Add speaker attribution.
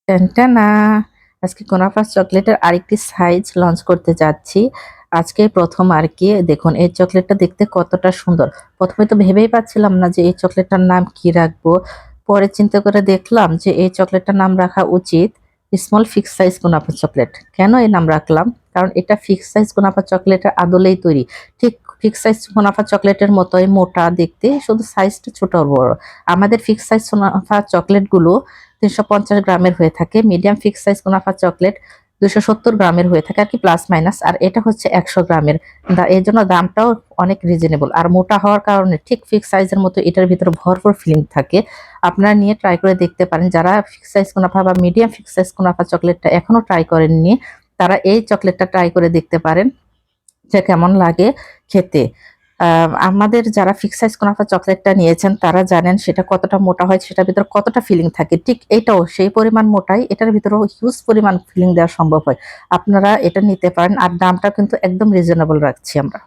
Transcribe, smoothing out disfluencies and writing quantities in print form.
Speaker 1: টানটানা! আজকে কুনাফা চকোলেটের আরেকটি size launch করতে যাচ্ছি। আজকে ১ম আরকি। দেখুন এই চকোলেটটা দেখতে কতটা সুন্দর। ১ম এ তো ভেবেই পাচ্ছিলাম না যে এই চকোলেটটার নাম কি রাখবো। পরে চিন্তা করে দেখলাম যে এই চকোলেটটার নাম রাখা উচিত স্মল ফিক্স সাইজ কুনাফা চকোলেট। কেন এই নাম রাখলাম? কারণ এটা ফিক্স সাইজ কুনাফা চকোলেটের আদলেই তৈরি। ঠিক ফিক্স সাইজ কুনাফা চকোলেটের মতোই মোটা দেখতে, শুধু সাইজটা ছোট আর বড়। আমাদের ফিক্স সাইজ কুনাফা চকোলেটগুলো ৩৫০ গ্রামের হয়ে থাকে। মিডিয়াম ফিক্স সাইজ কুনাফা চকলেট ২৭০ গ্রামের হয়ে থাকে আরকি, প্লাস মাইনাস। আর এটা হচ্ছে ১০০ গ্রামের। এজন্য দামটাও অনেক রিজনেবল। আর মোটা হওয়ার কারণে ঠিক ফিক্স সাইজের মতো এটার ভিতরে ভরপুর ফিলিং থাকে। আপনারা নিয়ে ট্রাই করে দেখতে পারেন। যারা ফিক্স সাইজ কুনাফা বা মিডিয়াম ফিক্স সাইজ কুনাফা চকলেটটা এখনো ট্রাই করেননি, তারা এই চকলেটটা ট্রাই করে দেখতে পারেন যে কেমন লাগে খেতে। আমাদের যারা ফিক্স সাইজ কুনাফা চকলেটটা নিয়েছেন তারা জানেন সেটা কতটা মোটা হয়, সেটার ভিতরে কতটা ফিলিং থাকে। ঠিক এটাও সেই পরিমাণ মোটাই, এটার ভিতরেও হিউজ পরিমাণ ফিলিং দেওয়া সম্ভব হয়। আপনারা এটা নিতে পারেন। আর দামটা কিন্তু একদম রিজনেবল রাখছি আমরা।